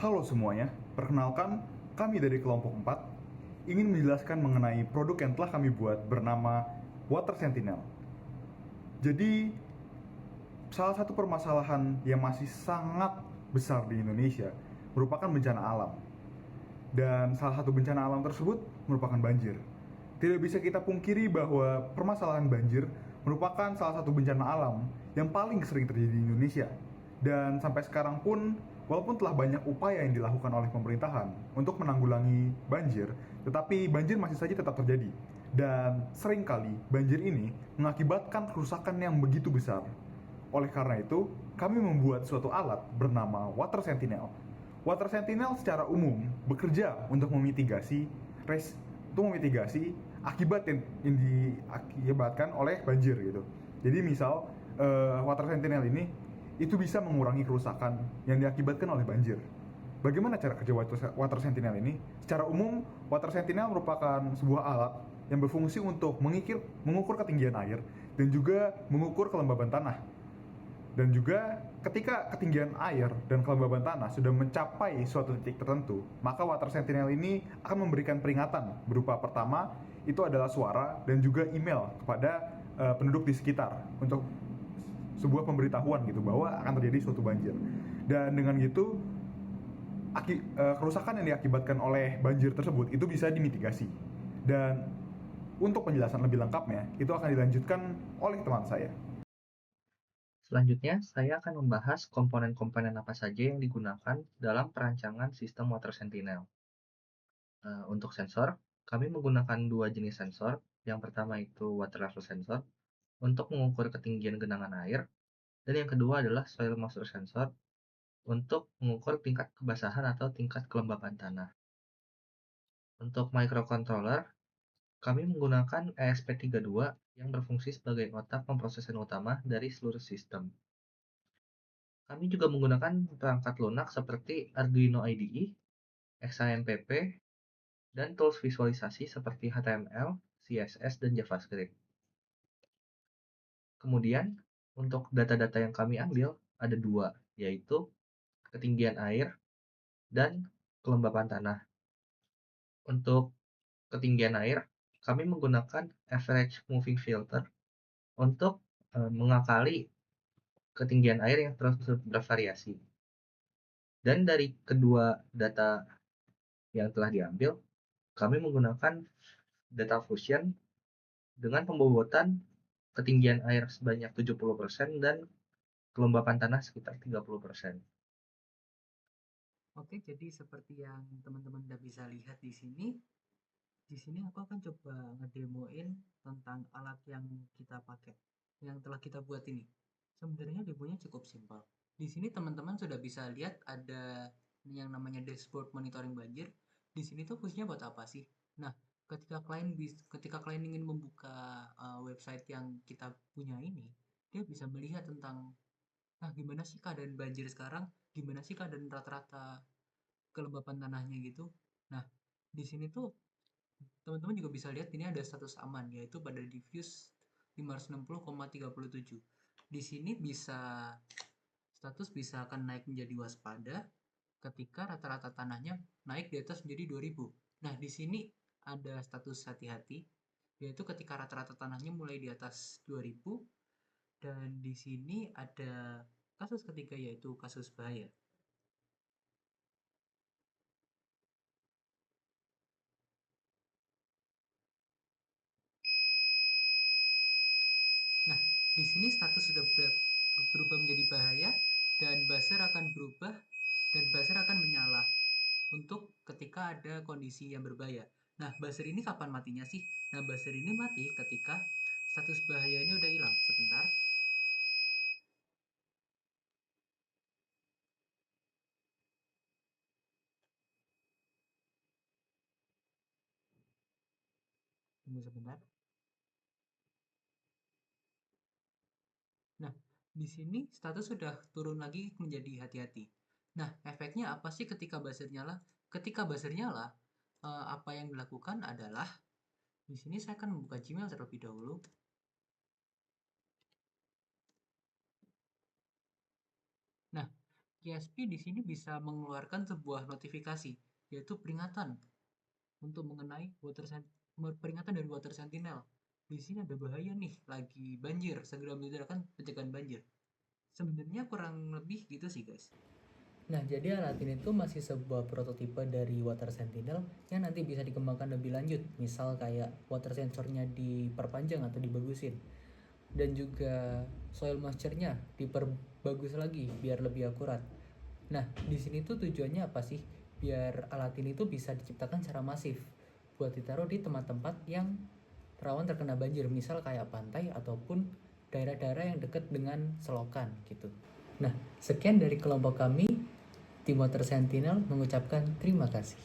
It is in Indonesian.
Halo semuanya, perkenalkan kami dari kelompok 4 ingin menjelaskan mengenai produk yang telah kami buat bernama Water Sentinel. Jadi, salah satu permasalahan yang masih sangat besar di Indonesia merupakan bencana alam. Dan salah satu bencana alam tersebut merupakan banjir. Tidak bisa kita pungkiri bahwa permasalahan banjir merupakan salah satu bencana alam yang paling sering terjadi di Indonesia. Dan sampai sekarang pun, walaupun telah banyak upaya yang dilakukan oleh pemerintahan untuk menanggulangi banjir, tetapi banjir masih saja tetap terjadi. Dan seringkali banjir ini mengakibatkan kerusakan yang begitu besar. Oleh karena itu, kami membuat suatu alat bernama Water Sentinel. Water Sentinel secara umum bekerja untuk memitigasi akibat yang diakibatkan oleh banjir gitu. Jadi misal Water Sentinel ini itu bisa mengurangi kerusakan yang diakibatkan oleh banjir. Bagaimana cara kerja Water Sentinel ini? Secara umum, Water Sentinel merupakan sebuah alat yang berfungsi untuk mengukur ketinggian air dan juga mengukur kelembaban tanah. Dan juga ketika ketinggian air dan kelembaban tanah sudah mencapai suatu titik tertentu, maka Water Sentinel ini akan memberikan peringatan berupa pertama itu adalah suara dan juga email kepada penduduk di sekitar untuk sebuah pemberitahuan gitu bahwa akan terjadi suatu banjir. Dan dengan gitu kerusakan yang diakibatkan oleh banjir tersebut itu bisa dimitigasi. Dan untuk penjelasan lebih lengkapnya itu akan dilanjutkan oleh teman saya. Selanjutnya, saya akan membahas komponen-komponen apa saja yang digunakan dalam perancangan sistem Water Sentinel. Untuk sensor, kami menggunakan dua jenis sensor. Yang pertama itu water level sensor untuk mengukur ketinggian genangan air, dan yang kedua adalah soil moisture sensor untuk mengukur tingkat kebasahan atau tingkat kelembapan tanah. Untuk microcontroller, kami menggunakan ESP32 yang berfungsi sebagai otak pemrosesan utama dari seluruh sistem. Kami juga menggunakan perangkat lunak seperti Arduino IDE, XAMPP, dan tools visualisasi seperti HTML, CSS, dan JavaScript. Kemudian, untuk data-data yang kami ambil ada dua, yaitu ketinggian air dan kelembapan tanah. Untuk ketinggian air, kami menggunakan average moving filter untuk mengakali ketinggian air yang terus bervariasi. Dan dari kedua data yang telah diambil, kami menggunakan data fusion dengan pembobotan ketinggian air sebanyak 70% dan kelembapan tanah sekitar 30%. Oke, jadi seperti yang teman-teman udah bisa lihat di sini aku akan coba ngedemoin tentang alat yang kita pakai, yang telah kita buat ini. Sebenarnya demonya cukup simpel. Di sini teman-teman sudah bisa lihat ada yang namanya dashboard monitoring banjir. Di sini tuh fungsinya buat apa sih? Nah, ketika klien ingin membuka website yang kita punya ini, dia bisa melihat tentang gimana sih keadaan banjir sekarang, gimana sih keadaan rata-rata kelembapan tanahnya gitu. Nah, di sini tuh teman-teman juga bisa lihat ini ada status aman yaitu pada diffuse 560,37. Di sini status bisa akan naik menjadi waspada ketika rata-rata tanahnya naik di atas menjadi 2000. Nah, di sini ada status hati-hati yaitu ketika rata-rata tanahnya mulai di atas 2000, dan di sini ada kasus ketiga yaitu kasus bahaya. Nah, di sini status sudah berubah menjadi bahaya dan buzzer akan berubah dan buzzer akan menyala untuk ketika ada kondisi yang berbahaya. Nah, buzzer ini kapan matinya sih? Nah, buzzer ini mati ketika status bahaya ini udah hilang. Sebentar. Tunggu sebentar. Nah, di sini status sudah turun lagi menjadi hati-hati. Nah, efeknya apa sih ketika buzzer nyala? Ketika buzzer nyala, apa yang dilakukan adalah di sini saya akan membuka Gmail terlebih dahulu. Nah, KSP di sini bisa mengeluarkan sebuah notifikasi, yaitu peringatan untuk mengenai peringatan dari Water Sentinel. Di sini ada bahaya nih, lagi banjir, segera menegakkan pencegahan banjir. Sebenarnya kurang lebih gitu sih guys. Nah, jadi alat ini tuh masih sebuah prototipe dari Water Sentinel yang nanti bisa dikembangkan lebih lanjut. Misal kayak water sensornya diperpanjang atau dibagusin. Dan juga soil moisture-nya diperbagus lagi biar lebih akurat. Nah, di sini tuh tujuannya apa sih? Biar alat ini tuh bisa diciptakan secara masif buat ditaruh di tempat-tempat yang rawan terkena banjir, misal kayak pantai ataupun daerah-daerah yang dekat dengan selokan gitu. Nah, sekian dari kelompok kami. Tim Water Sentinel mengucapkan terima kasih.